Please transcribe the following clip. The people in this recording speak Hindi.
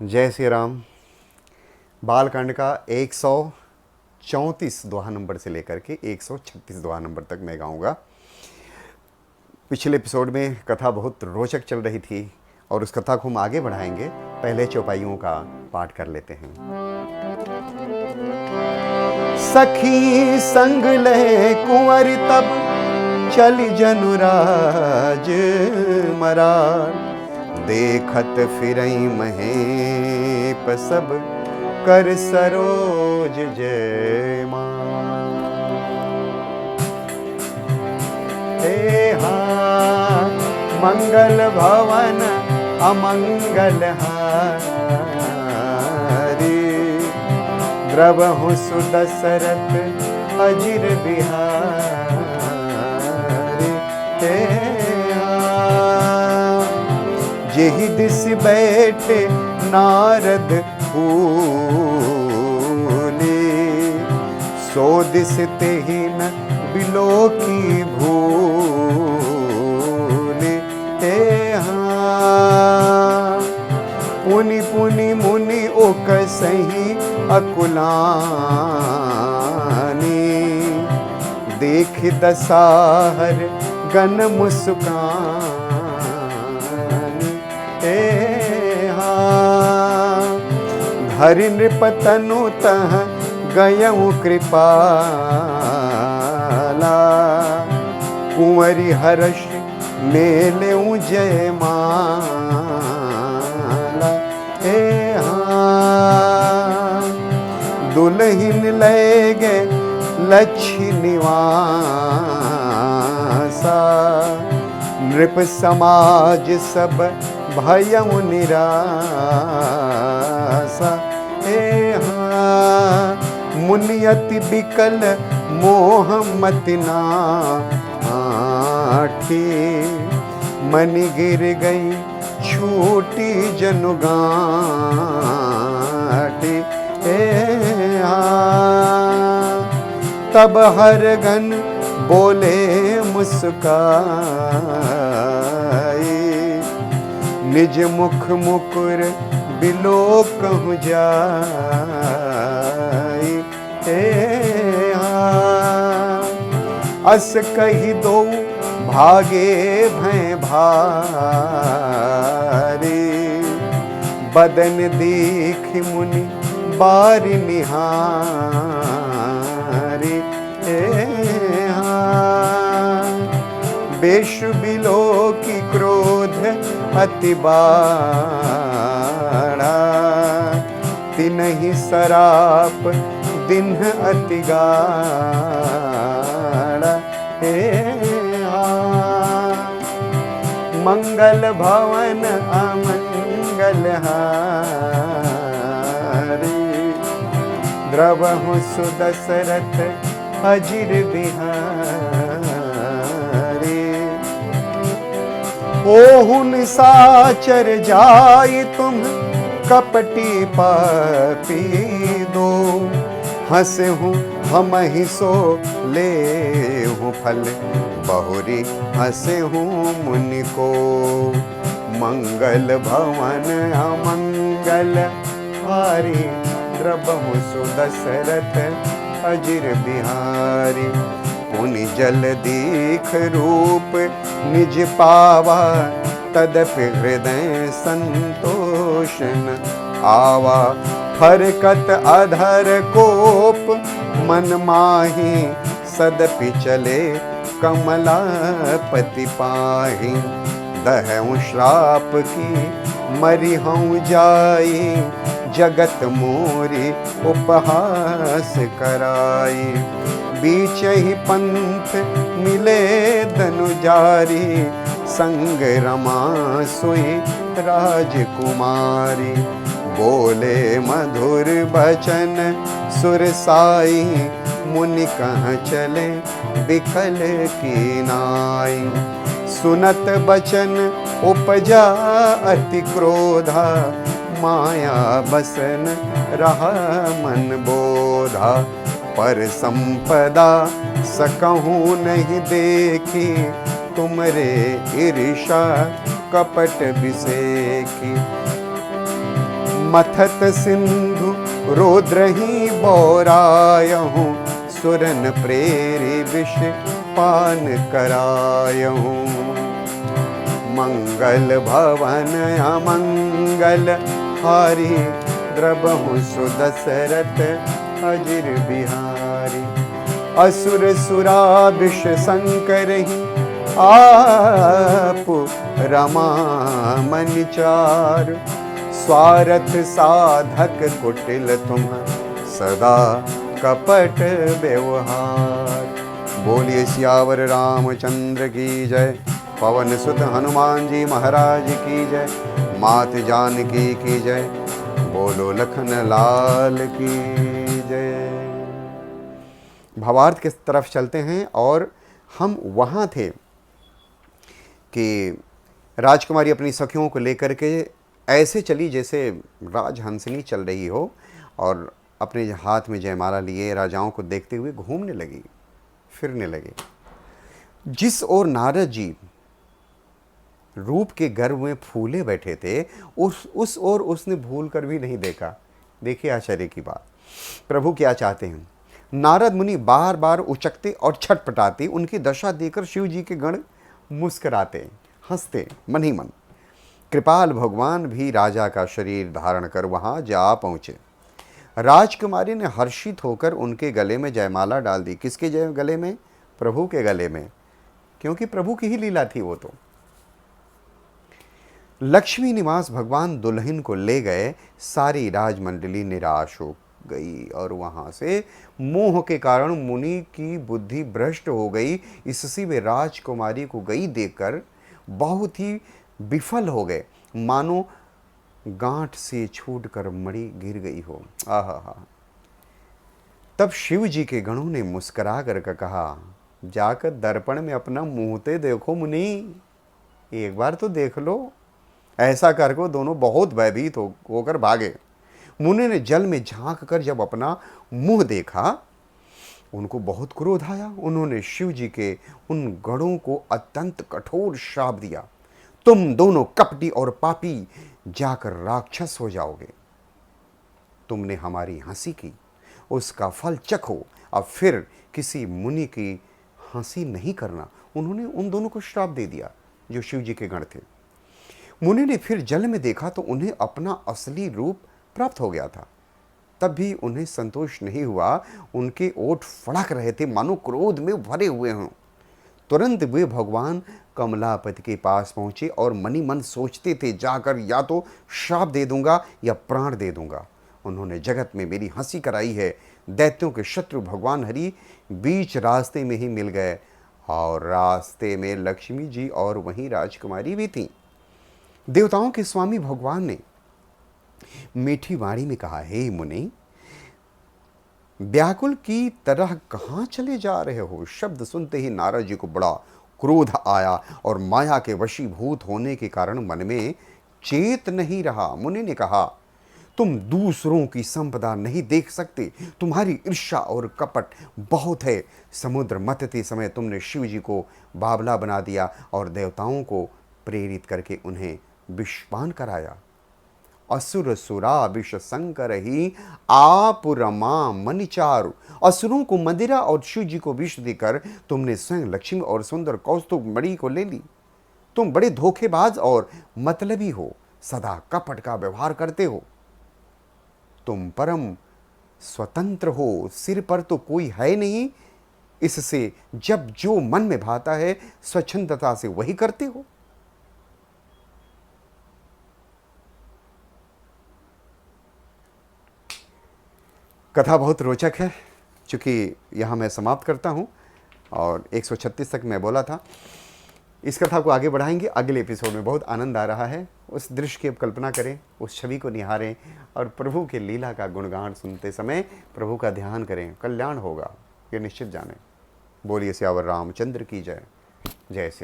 जय श्री राम। बालकांड का 134 दोहा नंबर से लेकर के 136 दोहा नंबर तक मैं गाऊंगा। पिछले एपिसोड में कथा बहुत रोचक चल रही थी और उस कथा को हम आगे बढ़ाएंगे। पहले चौपाइयों का पाठ कर लेते हैं। सखी संग ले कुंवर तब चली जनुराज मरार, देखत फिरई महेप सब कर सरोज जय मां। हे हाँ मंगल भवन अमंगल हारी, द्रवहु सुदशरथ अजिर बिहारी। जेहि दिस बैठे नारद फूले, सो दिस तेहि न बिलोकी भूले। पुनि पुनि मुनि ओकसहि अकुलानी, देख दसाहर गन मुस्कानी। धरि नृपतनु तह गयउ कृपाला, कुंवरी हर्ष मेलेउ जय माला। दुल्हिन ले गे लक्ष्य निवासा, नृप समाज सब भयउ निरासा। मुनियति बिकल मोह मति नाठी, मनि गिर गई छूटी जनु गाँठी। तब हर गन बोले मुस्काए, निज मुख मुकुर बिलोकहु जाए। अस कही दो भागे भय भारे, बदन देख मुनि बारि निहारे। बेशु बिलोकी क्रोध अति बाड़ा, तिनहि सराप दिन्ह अति गाढ़ा। मंगल भवन अमंगल हारी, द्रवहु सुदशरथ अजिर बिहारी। ओहु निशाचर जाय तुम कपटी पापी दो, हंसे हूँ हम ही सो ले हूँ फल, बहुरी हंसे हूँ मुनि को। मंगल भवन अमंगल हारी, द्रवहु सुदशरथ अजिर बिहारी। पुनि जल दीख रूप निज पावा, तदपि हृदय संतोषन आवा। फरकत अधर कोप मन माही, सदपि चले कमलापति पाही। दहऊँ श्राप की मरी हूँ जाई, जगत मोरी उपहास कराई। बीच ही पंथ मिले धनुजारी, संग रमा सोई राजकुमारी। बोले मधुर बचन सुरसाई, मुनि कहाँ चले बिकल की नाई। सुनत बचन उपजा अति क्रोधा, माया बसन रहा मन बोधा। पर संपदा सकहूँ नहीं देखी, तुमरे ईर्षा कपट बिसेकी। मथत सिंधु रोद्रही बौरायहूँ, सुरन प्रेरी विष पान करायहूँ। मंगल भवन अमंगल हारी, द्रबहु सुदशरथ अजिर बिहारी। असुर सुराभिष संकरहि, आप रमा मन चार। स्वार्थ साधक कुटिल तुम, सदा कपट व्यवहार। बोलिए सियावर रामचंद्र की जय, पवन सुत हनुमान जी महाराज की जय, मात जानकी की जय, बोलो लखन लाल की जय। भावार्थ की तरफ चलते हैं और हम वहाँ थे कि राजकुमारी अपनी सखियों को लेकर के ऐसे चली जैसे राजहंसिनी चल रही हो, और अपने हाथ में जयमाला लिए राजाओं को देखते हुए घूमने लगी, फिरने लगी। जिस ओर नारद जी रूप के गर्व में फूले बैठे थे, उस ओर उसने भूल कर भी नहीं देखा। देखिए आश्चर्य की बात, प्रभु क्या चाहते हैं। नारद मुनि बार बार उचकते और छटपटाते, उनकी दशा देखकर शिव जी के गण मुस्कुराते, हंसते मन ही मन। कृपाल भगवान भी राजा का शरीर धारण कर वहां जा पहुंचे। राजकुमारी ने हर्षित होकर उनके गले में जयमाला डाल दी। किसके गले में? प्रभु के गले में, क्योंकि प्रभु की ही लीला थी वो तो। लक्ष्मी निवास भगवान दुल्हन को ले गए। सारी राजमंडली निराश हो गई और वहां से मोह के कारण मुनि की बुद्धि भ्रष्ट हो गई। इससे वे राजकुमारी को गई देखकर बहुत ही विफल हो गए, मानो गांठ से छूटकर मणि गिर गई हो। आहा। तब शिव जी के गणों ने मुस्कुरा कर कहा, जाकर दर्पण में अपना मुंहते देखो मुनि, एक बार तो देख लो। ऐसा कर को दोनों बहुत भयभीत होकर भागे। मुनि ने जल में झांक कर जब अपना मुंह देखा, उनको बहुत क्रोध आया। उन्होंने शिव जी के उन गणों को अत्यंत कठोर श्राप दिया, तुम दोनों कपटी और पापी जाकर राक्षस हो जाओगे। तुमने हमारी हंसी की, उसका फल चखो, अब फिर किसी मुनि की हंसी नहीं करना। उन्होंने उन दोनों को श्राप दे दिया जो शिव जी के गण थे। मुनि ने फिर जल में देखा तो उन्हें अपना असली रूप प्राप्त हो गया था। तब भी उन्हें संतोष नहीं हुआ। उनके ओठ फड़क रहे थे, मानो क्रोध में भरे हुए हों। तुरंत वे भगवान कमलापति के पास पहुंचे और मनी मन सोचते थे, जाकर या तो श्राप दे दूंगा या प्राण दे दूंगा। उन्होंने जगत में मेरी हंसी कराई है। दैत्यों के शत्रु भगवान हरि बीच रास्ते में ही मिल गए, और रास्ते में लक्ष्मी जी और वहीं राजकुमारी भी थी। देवताओं के स्वामी भगवान ने मीठी वाणी में कहा, हे मुनि, व्याकुल की तरह कहां चले जा रहे हो? शब्द सुनते ही नारद जी को बड़ा क्रोध आया और माया के वशीभूत होने के कारण मन में चेत नहीं रहा। मुनि ने कहा, तुम दूसरों की संपदा नहीं देख सकते, तुम्हारी ईर्ष्या और कपट बहुत है। समुद्र मथते समय तुमने शिव जी को बावला बना दिया और देवताओं को प्रेरित करके उन्हें विषपान कराया। असुर सुरा विष संकर ही आप रमा मन चारु। असुरों को मदिरा और शिव जी को विष देकर तुमने स्वयं लक्ष्मी और सुंदर कौस्तुभ मणि को ले ली। तुम बड़े धोखेबाज और मतलबी हो, सदा कपट का व्यवहार करते हो। तुम परम स्वतंत्र हो, सिर पर तो कोई है नहीं, इससे जब जो मन में भाता है स्वच्छंदता से वही करते हो। कथा बहुत रोचक है, चूँकि यहाँ मैं समाप्त करता हूँ और 136 तक मैं बोला था। इस कथा को आगे बढ़ाएंगे अगले एपिसोड में। बहुत आनंद आ रहा है। उस दृश्य की अब कल्पना करें, उस छवि को निहारें और प्रभु के लीला का गुणगान सुनते समय प्रभु का ध्यान करें। कल्याण होगा, ये निश्चित जानें। बोलिए सियावर रामचंद्र की जय। जय श्री